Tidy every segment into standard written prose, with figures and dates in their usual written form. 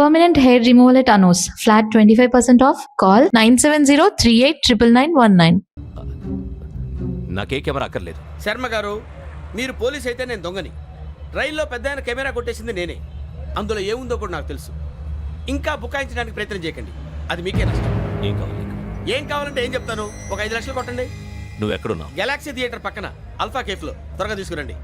Permanent hair removal at Anos. Flat 25% off. Call 970-389919. నాకే camera అక్కర్లేదు. శర్మ గారు, మీరు పోలీస్ అయితే నేను దొంగని. రైల్లో పెద్ద ఆయన కెమెరా కొట్టేసింది నేనే. అందులో ఏముందో కూడా నాకు తెలుసు. ఇంకా బుకాయించడానికి ప్రయత్నం చేయకండి, అది మీకే నష్టం. ఏం కావాలి? ఏం కావాలంటే ఏం చెప్తాను, ఒక 5 లక్షలు కొట్టండి. నువ్వు ఎక్కడున్నావు? గెలాక్సీ థియేటర్ పక్కన అల్ఫా కేఫ్లో. త్వరగా తీసుకురండి.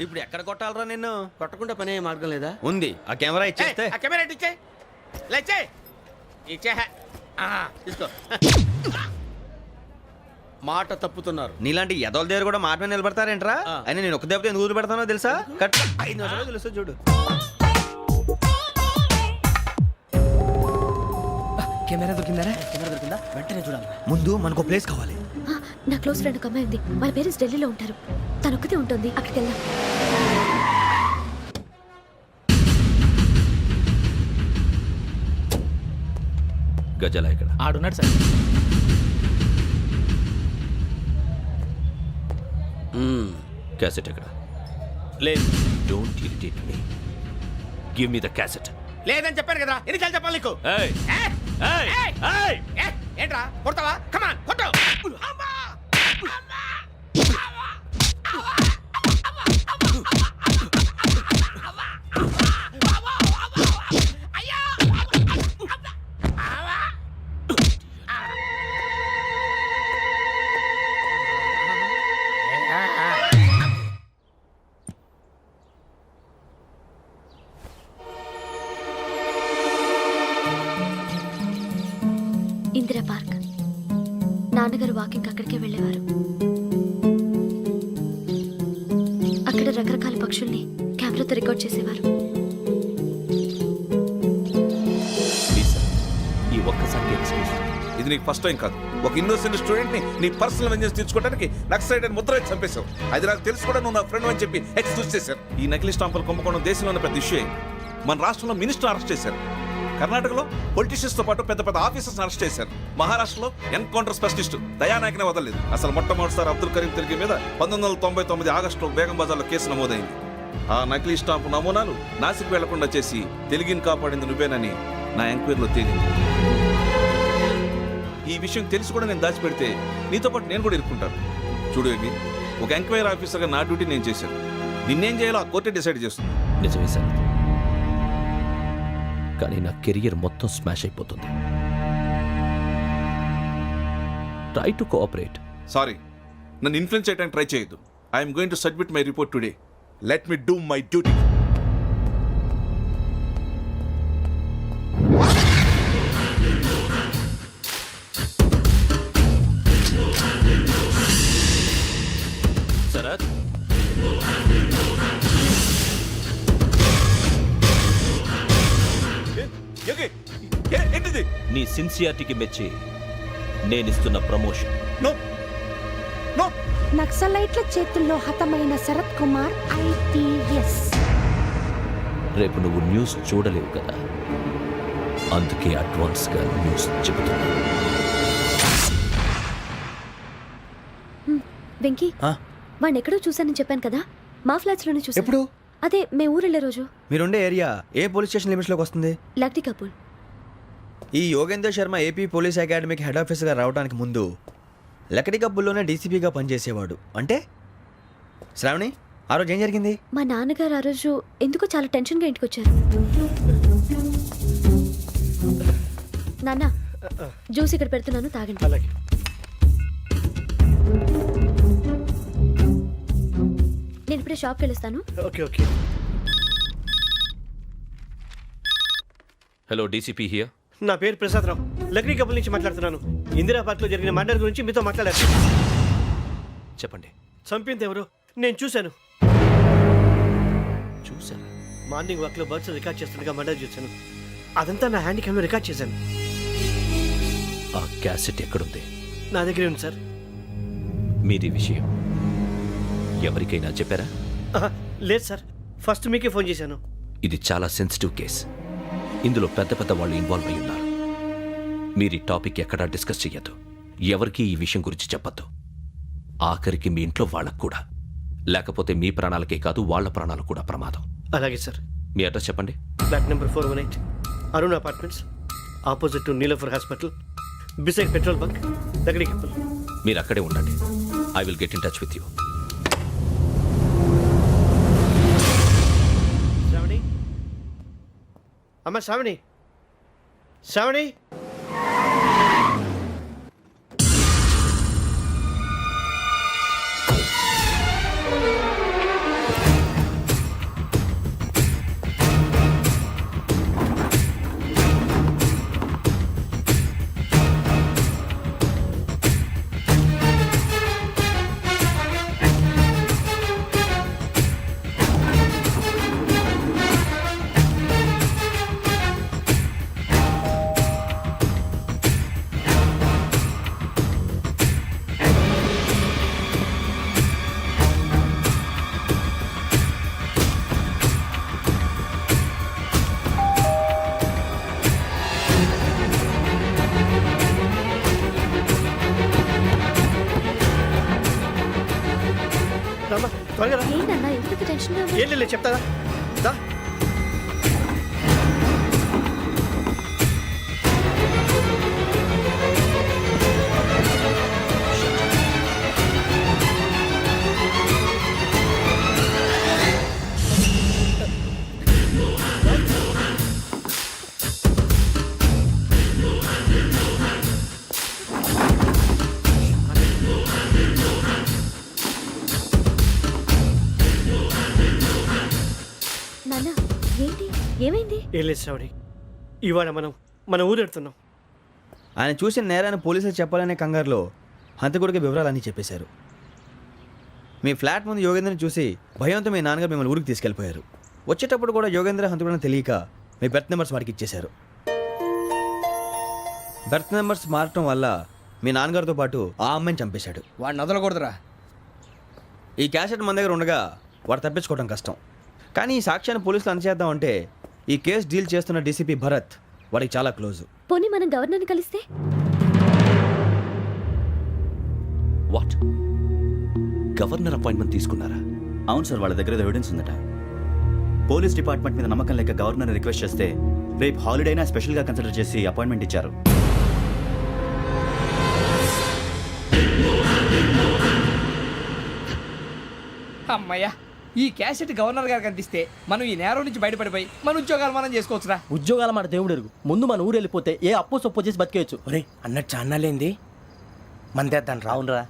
ఇప్పుడు ఎక్కడ కొట్టాలరా నిన్ను? కొట్టకుండా పనే మార్గం లేదా? ఉంది. ఆ కెమెరా ఇచ్చేస్తే ఆ కెమెరా ఇచ్చే లేచే ఇచ్చే తీసుకో. మాట తప్పుతున్నారు. నీలాంటి ఎదల దగ్గర కూడా మాట మీద నిలబడతారేంట్రా? అయినా నేను ఒక దెబ్బతో ఎందుకు పెడతానో తెలుసా? కట్ 5 నిమిషాలు తెలుసు చూడు. కెమెరా దొరికిందా? వెంటనే చూడాలి. ముందు మనకు ప్లేస్ కావాలి. నా క్లోజ్ ఫ్రెండ్ ఒక అమ్మాయి ఉంది. వాళ్ళ పేరెంట్స్ ఢిల్లీలో ఉంటారు. తను ఒక్కతే ఉంటుంది. అక్కడికి వెళ్దాం. గజాల ఇక్కడ ఆడున్నాడు సార్. క్యాసెట్ ఎక్కడ? లేదు. Don't irritate me. Give me the cassette. లేదని చెప్పాను కదా, ఎన్నిసార్లు చెప్పాలి నీకు? ఏయ్ ఏయ్ ఏయ్ ఏంట్రా కొడతావా? కమాన్ కొట్టు. ఇందిరా పార్క్. నాన్నగారు వాకింగ్ అక్కడికే వెళ్ళేవారు. అక్కడ రకరకాల పక్షుల్ని కెమెరాతో రికార్డ్ చేసేవారు. ఈ ఒక్కసారి ఎక్స్క్యూజ్. ఇది నీకు ఫస్ట్ టైం కాదు. ఒక ఇన్నోసెంట్ స్టూడెంట్ ని నీ పర్సనల్ వెంజెన్స్ తీర్చుకోవడానికి నక్సలైట్ అని ముద్ర వేసి చంపేశావు. అది నాకు తెలుసు కూడా నువ్వు నా ఫ్రెండ్ అని చెప్పి ఎక్స్క్యూజ్ చేశారు. ఈ నకిలీ స్టాంపులు కుంభకోణం దేశంలో ఉన్న పెద్ద ఇష్యూ అయింది. మన రాష్ట్రంలో మినిస్టర్ అరెస్ట్ చేశారు. కర్ణాటకలో పొలిటీషియన్స్ తో పాటు పెద్ద పెద్ద ఆఫీసర్స్ అరెస్ట్ చేశారు. మహారాష్ట్రలో ఎన్కౌంటర్ స్పెషలిస్ట్ దయానాయకనే వదలలేదు. అసలు మొట్టమొదటిసారి అబ్దుల్ కరీం తిరిగి మీద 1999 ఆగస్టులో బేగం బజార్లో కేసు నమోదైంది. ఆ నకిలీ స్టాంపు నమూనాలు నాసిక్ వెళ్లకుండా చేసి తెలుగుని కాపాడింది నువ్వేనని నా ఎంక్వైరీలో తేలింది. ఈ విషయం తెలిసి కూడా నేను దాచిపెడితే నీతో పాటు నేను కూడా ఇరుక్కుంటాను. చూడు యోగి, ఒక ఎంక్వైరీ ఆఫీసర్గా నా డ్యూటీ నేను చేశాను. నిన్నేం చేయాలో ఆ కోర్టే డిసైడ్ చేస్తుంది. నిజమే సార్, కానీ నా కెరియర్ మొత్తం స్మాష్ అయిపోతుంది. Try to cooperate. సారీ, నన్ను ఇన్ఫ్లుయెన్స్ చేయడానికి ట్రై చేయొద్దు. I'm going to submit my report today. Let me do my duty. Sharath, ఏంటిది? నీ సిన్సియారిటీకి మెచ్చి నేనిస్తున్న ప్రమోషన్. No no. నక్సలైట్ల చేతుల్లో హతమైన శరత్ కుమార్ ఐపీఎస్. రేపు నువ్వు న్యూస్ చూడలేవు కదా, అందుకే అడ్వాన్స్ గా న్యూస్ చెబుతున్నా. వెంకీ, వాడిని ఎక్కడో చూశానని చెప్పాను కదా, మా ఫ్లాట్స్ లోనే చూసాను. ఎప్పుడు? అదే మేము ఊరెళ్ళే రోజు. మీరుండే ఏరియా ఏ పోలీస్ స్టేషన్ లిమిట్స్ లోకి వస్తుంది? లక్టీ కపూల్. ఈ యోగేందర్ శర్మ ఏపీ పోలీస్ అకాడమీకి హెడ్ ఆఫీసర్గా రావడానికి ముందు లకడి కబ్బుల్లోనే డీసీపీగా పనిచేసేవాడు. అంటే శ్రావణి, ఆ రోజు ఏం జరిగింది? మా నాన్నగారు ఆ రోజు ఎందుకో చాలా టెన్షన్గా ఇంటికి వచ్చారు. నాన్న, జ్యూస్ ఇక్కడ పెడుతున్నాను, తాగండి. నేను ఇప్పుడే షాప్కి వెళ్ళొస్తాను. Hello, DCP here. నా పేరు ప్రసాదరావు, లక్డీ కపుల్ నుంచి మాట్లాడుతున్నాను. ఇందిరా పార్క్లో జరిగిన మర్డర్ గురించి మీతో మాట్లాడారు. చెప్పండి. చంపింది ఎవరు? నేను చూశాను. చూసారా? మార్నింగ్ వాక్లో బర్డ్స్ రికార్డ్ చేస్తుండగా మర్డర్ చూశాను. అదంతా నా హ్యాండ్ క్యామ్లో రికార్డ్ చేశాను. ఆ క్యాసెట్ ఎక్కడుంది? నా దగ్గరే ఉంది సార్. మీది విషయం ఎవరికైనా చెప్పారా? లేదు సార్, ఫస్ట్ మీకే ఫోన్ చేశాను. ఇది చాలా సెన్సిటివ్ కేస్. ఇందులో పెద్ద పెద్ద వాళ్ళు ఇన్వాల్వ్ అయి ఉన్నారు. మీరు ఈ టాపిక్ ఎక్కడా డిస్కస్ చెయ్యొద్దు. ఎవరికి ఈ విషయం గురించి చెప్పొద్దు. ఆఖరికి మీ ఇంట్లో వాళ్ళకు కూడా. లేకపోతే మీ ప్రాణాలకే కాదు, వాళ్ళ ప్రాణాలు కూడా ప్రమాదం. అలాగే సార్. మీ అడ్రస్ చెప్పండి. Flat number 418 Arun apartments, opposite to Nilofer hospital, beside petrol bunk, Lakdikapul. మీరు అక్కడే ఉండండి. I will get in touch with you. Shravani, అమ్మ శ్రావణి, శ్రావణి. రామ్మా, త్వరగా రా. ఏంటన్నా ఎందుకు టెన్షన్ ఏం లేదు చెప్తారా దా. నాన్న ఏంటి ఏమైంది? ఏం లేదు శ్రావణి, ఇవాళ మనం మన ఊరు వెళ్తున్నాం. ఆయన చూసిన నేరాన్ని పోలీసులు చెప్పాలనే కంగారులో హంతకుడికి వివరాలన్నీ చెప్పేశారు. మీ ఫ్లాట్ ముందు యోగేంద్రని చూసి భయంతో మీ నాన్నగారు మిమ్మల్ని ఊరికి తీసుకెళ్ళిపోయారు. వచ్చేటప్పుడు కూడా యోగేంద్ర హంతకుడని తెలియక మీ బెర్త్ నెంబర్స్ వారికి ఇచ్చేశారు. బెర్త్ నెంబర్స్ మారటం వల్ల మీ నాన్నగారితో పాటు ఆ అమ్మాయిని చంపేశాడు. వాడిని వదలకూడదురా. ఈ క్యాసెట్ మన దగ్గర ఉండగా వాడు తప్పించుకోవడం కష్టం. కానీ ఈ సాక్ష్యాన్ని పోలీసులు అందచేద్దామంటే ఈ కేసు డీల్ చేస్తున్న డీసీపీ భరత్ వాడికి చాలా క్లోజు. పోనీ మనం గవర్నర్ని కలిస్తే? వాట్? గవర్నర్ అపాయింట్మెంట్ తీసుకున్నారా? అవును సార్, వాళ్ళ దగ్గర ఎవిడెన్స్ ఉందట. పోలీస్ డిపార్ట్మెంట్ మీద నమ్మకం లేక గవర్నర్ రిక్వెస్ట్ చేస్తే రేపు హాలిడేనా స్పెషల్గా కన్సిడర్ చేసి అపాయింట్మెంట్ ఇచ్చారు. అమ్మయ్యా, ఈ క్యాసెట్ గవర్నర్ గారికి అందిస్తే మనం ఈ నేరం నుంచి బయటపడిపోయి మన ఉద్యోగాలు మనం చేసుకోవచ్చురా. ఉద్యోగాల మాట దేవుడు ఎరుగు. ముందు మన ఊరు వెళ్ళిపోతే ఏ అప్పు సొప్పు చేసి బతికేయచ్చు. ఒరే అన్నట్టు చాన్నాలేంది మందేద్దాం రా. అవునరా?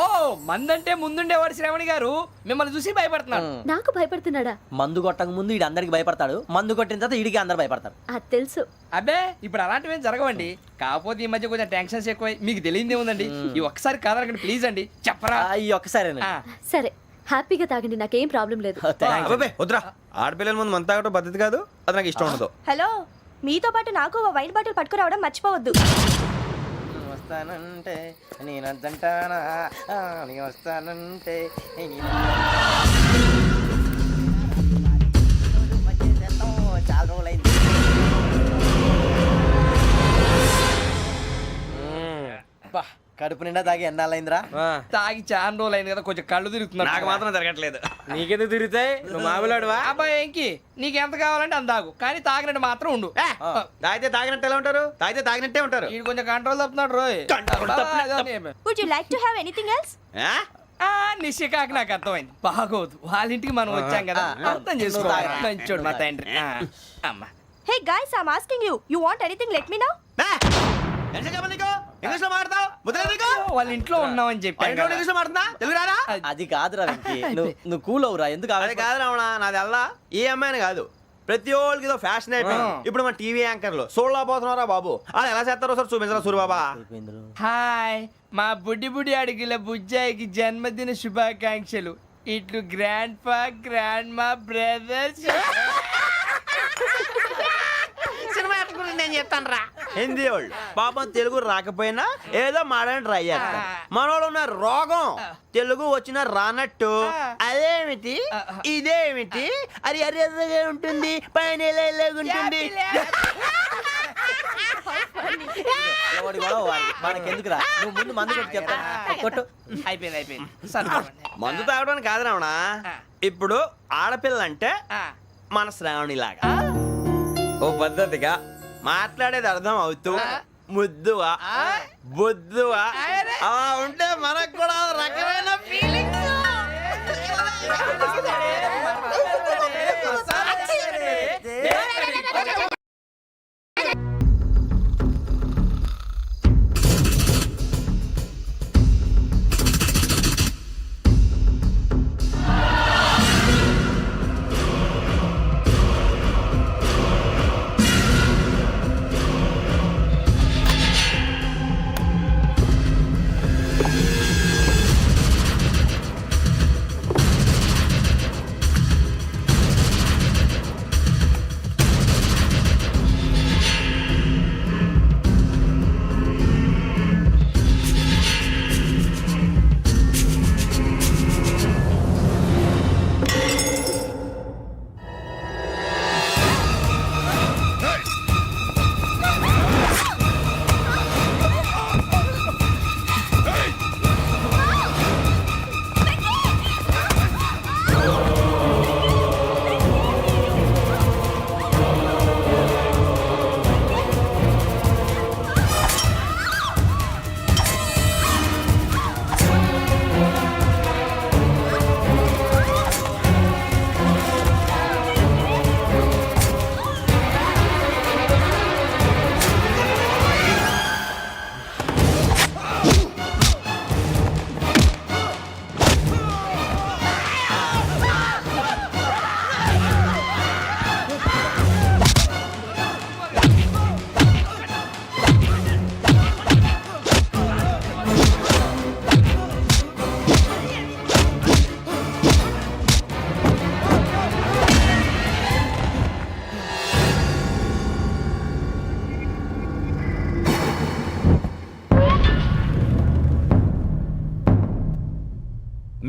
ఓ మందంటే ముందుండేవాడు శ్రావణి గారు మిమ్మల్ని చూసి భయపడుతున్నాడు. నాకు భయపడుతున్నాడా? మందు కొట్టక ముందు ఈడు అందరికి భయపడతాడు, మందు కొట్టిన తర్వాత ఈడికి అందరు భయపడతారు. అది తెలుసు. అబ్బే ఇప్పుడు అలాంటివి ఏం జరగవండి. కాకపోతే ఈ మధ్య కొంచెం టెన్షన్స్ ఎక్కువై మీకు తెలియదే ఉందండి. ఈ ఒక్కసారి కాదనకండి ప్లీజ్ అండి, చెప్పరా. ఈ ఒక్కసారి సరే హ్యాపీగా తాగండి, నాకేం ప్రాబ్లం లేదు. అబ్బాబే వద్దురా, ఆడపిల్లల ముందు మన తాగటం పద్ధతి కాదు. అది నాకు ఇష్టం ఉండదు. హలో, మీతో పాటు నాకు ఓ వైన్ బాటిల్ పట్టుకురావడం మర్చిపోవద్దు. వస్తానంటే నేనంటానా, వస్తానంటే చాలా రోజులైంది. కడుపు నిండా తాగి ఎన్నాళ్ళైందిరా? తాగి చాలా రోజులు అయింది కదా, కొంచెం కళ్ళు తిరుగుతున్నా. నాకు మాత్రం జరగట్లేదు. నీకెందుకు తిరుగుతాయి? నువ్వు మామిలాడువా? అబ్బాయి ఏంకి నీకు ఎంత కావాలంటే అంత తాగు, కానీ తాగినట్టు మాత్రం ఉండు. తాగితే తాగినట్టు ఎలా ఉంటారు? తాగితే తాగినట్టే ఉంటారు. వీడు కొంచెం కంట్రోల్ తప్పుతున్నాడు రోయ్. Would you like to have anything else? నిశ్చికాకి నాకు అర్థమైంది. బాగోదు, వాళ్ళ ఇంటికి మనం వచ్చాం కదా, అర్థం చేసుకోవాలి. మంచోడు మా తండ్రి. అమ్మా hey guys, I am asking you, you want anything let me know. English లో మాట్లాడతావు? వాళ్ళ ఇంట్లో ఉన్నామని చెప్పి ఇంగ్లీష్ లో మాట్లాడుతున్నా? తెలుగు రాదా? అది కాదురా వెంకీ, నువ్వు కూల్ అవురా. ఎందుకు అది కాదు రావణ, నాది అల్లా ఏ అమ్మాయిని కాదు. ప్రతి ఒళ్ళకి ఏదో ఫ్యాషన్ అయిపోయింది. ఇప్పుడు మన టీవీ యాంకర్లు సోళ్ళ పోతున్నారా బాబు, అది ఎలా చేస్తారో సార్ చూపించరా సూరిబాబా. హాయ్, మా బుడ్డి బుడి అడిగిల బుజ్జాయికి జన్మదిన శుభాకాంక్షలు. ఇట్లు గ్రాండ్ ఫా గ్రాండ్ మా బ్రదర్స్. సినిమా గురించి నేను చెప్తాను రా. హిందీ వాళ్ళు పాపం తెలుగు రాకపోయినా ఏదో మాడని ట్రై చేస్తారు. మనోళ్ళు ఉన్న రోగం తెలుగు వచ్చిన రానట్టు అదేమిటి ఇదేమిటి అది అరిగా ఉంటుంది, పైన ఉంటుంది. ఎవడి గొడవ వాడిది. మనకెందుకురా నువ్వు ముందు మందు కొట్టి చెప్తా కొట్టు. అయిపోయింది సర్దుకోండి. మందు తాగడానికి కాదు రావణ, ఇప్పుడు ఆడపిల్లంటే మన శ్రావణిలాగా ఓ పద్ధతిగా మాట్లాడేది అర్థం అవుతూ ముద్దువా బొద్దువా అలా ఉంటే మనకు కూడా ఒక రకమైన ఫీలింగ్స్.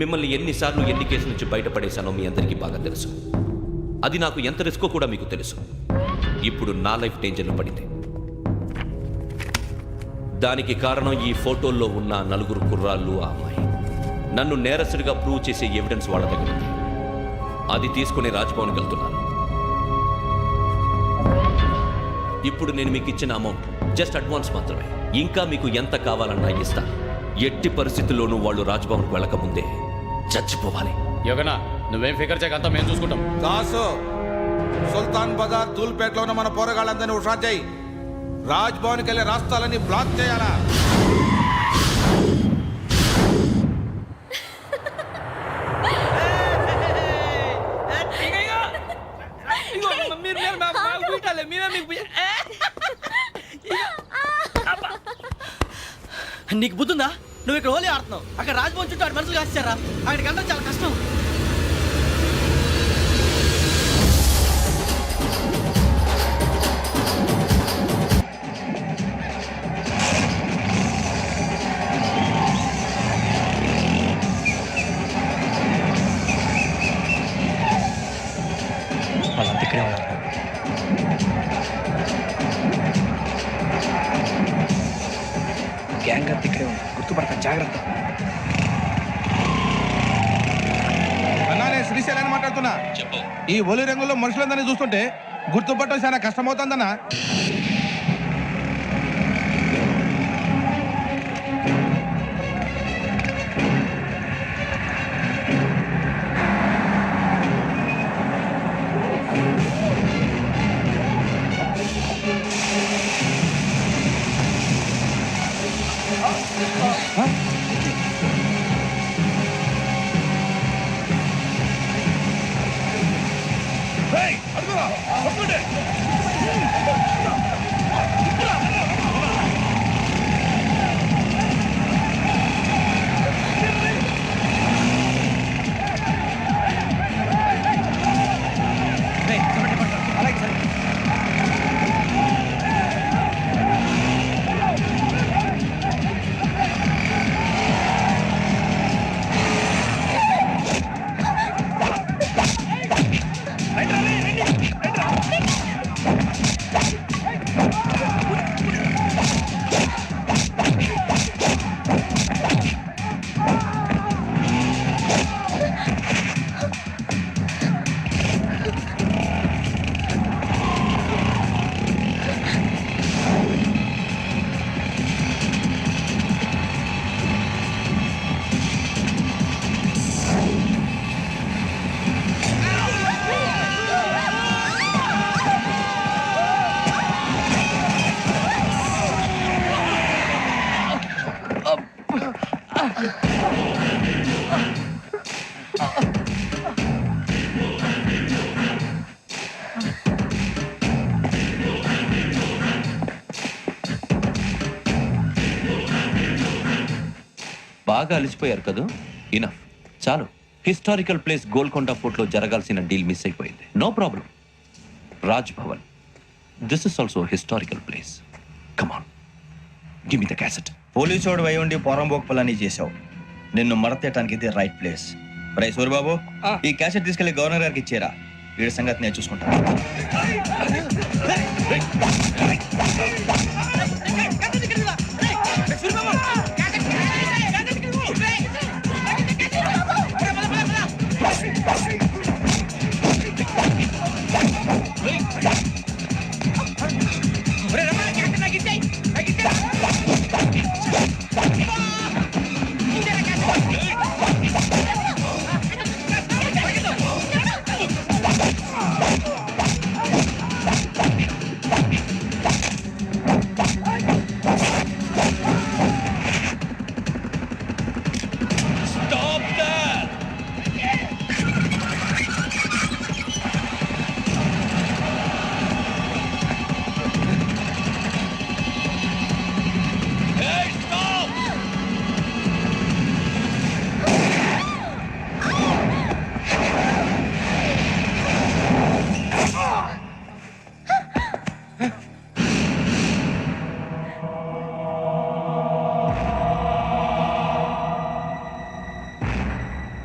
మిమ్మల్ని ఎన్నిసార్లు ఎన్ని కేసుల నుంచి బయటపడేశానో మీ అందరికీ బాగా తెలుసు. అది నాకు ఎంత రిస్కో కూడా మీకు తెలుసు. ఇప్పుడు నా లైఫ్ డేంజర్లో పడింది. దానికి కారణం ఈ ఫోటోల్లో ఉన్న 4 కుర్రాళ్ళు, ఆ అమ్మాయి. నన్ను నేరస్తుడిగా ప్రూవ్ చేసే ఎవిడెన్స్ వాళ్ళ దగ్గర ఉంది. అది తీసుకుని రాజ్భవన్కి వెళ్తున్నాను. ఇప్పుడు నేను మీకు ఇచ్చిన అమౌంట్ జస్ట్ అడ్వాన్స్ మాత్రమే. ఇంకా మీకు ఎంత కావాలన్నా ఇస్తాను. ఎట్టి పరిస్థితుల్లోనూ వాళ్ళు రాజ్భవన్కి వెళ్ళకముందే చచ్చిపోవాలి. యోగనా నువ్వేం ఫికర్ చేయక అంతా మేము చూసుకుంటాం. దాసు సుల్తాన్ బజార్ తూల్పేటలో ఉన్న మన పోరగాళ్ళందరినీ హుషారు చేయి. రాజ్ భవన్కి వెళ్ళే రాష్ట్రాలన్నీ బ్లాక్ చేయాలా? నీకు బుద్ధుందా? నువ్వు ఇక్కడ హోలీ ఆడుతున్నావు, అక్కడ రాజ్భవన్ చుట్టూ ఆడు మనుషులు కాస్తారా? అక్కడికి వెళ్ళడం చాలా కష్టం. వాళ్ళంతా ఇక్కడే ఉన్నారు. గ్యాంగ్ అంతా ఇక్కడే ఉంది, గుర్తుపడతాను, జాగ్రత్త. అన్నానే శ్రీశైలాన్ని మాట్లాడుతున్నా. ఈ ఒలి రంగుల్లో మనుషులందరినీ చూస్తుంటే గుర్తుపట్టడం చాలా కష్టమవుతుందన్నా. బాగా అలిసిపోయారు కదా, ఇనఫ్, చాలు. హిస్టారికల్ ప్లేస్ గోల్కొండ ఫోర్ట్లో జరగాల్సిన డీల్ మిస్ అయిపోయింది. No problem. Raj Bhavan, this is also historical place. Come on, give me the cassette. పోలీసోడు అయి ఉండి పోరంబోకు పని చేసావు. నిన్ను మడతేయటానికి ఇది రైట్ ప్లేస్. రై సూరిబాబు, ఈ క్యాసెట్ తీసుకెళ్లి గవర్నర్ గారికి ఇచ్చేరా. వీడి సంగతి నేను చూసుకుంటాను.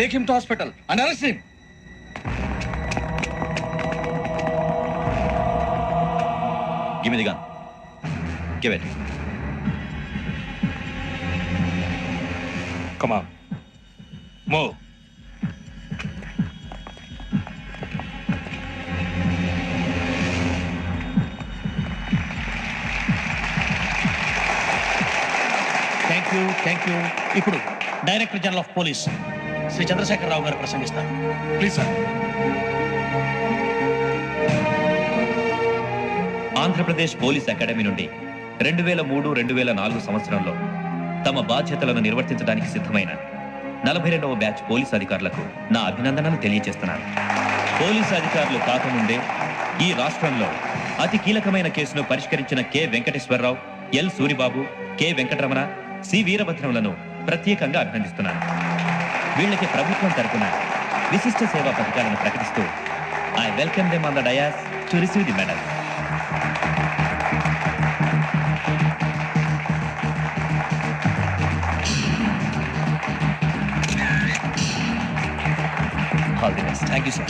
Take him to hospital and arrest him. Give me the gun. Give it. Come on. Move. Thank you. ఇప్పుడు director general of police Shri Chandrasekhara Rao గారు ప్రసంగిస్తారు. Please sir. Andhra Pradesh police academy నుండి 2003-2004 సంవత్సరంలో తమ బాధ్యతలను నిర్వర్తించడానికి సిద్ధమైన 42వ బ్యాచ్ పోలీస్ అధికారులకు నా అభినందనలు తెలియజేస్తున్నాను. పోలీసు అధికారులు కాకముందే ఈ రాష్ట్రంలో అతి కీలకమైన కేసును పరిష్కరించిన K Venkateswara Rao, L Suribabu, K Venkataramana, C వీరభద్రములను ప్రత్యేకంగా అభినందిస్తున్నాను. వీళ్ళకి ప్రభుత్వం తరపున విశిష్ట సేవా పథకాలను ప్రకటిస్తూ I welcome them on the dais to receive the medal. All the best. Thank you, sir.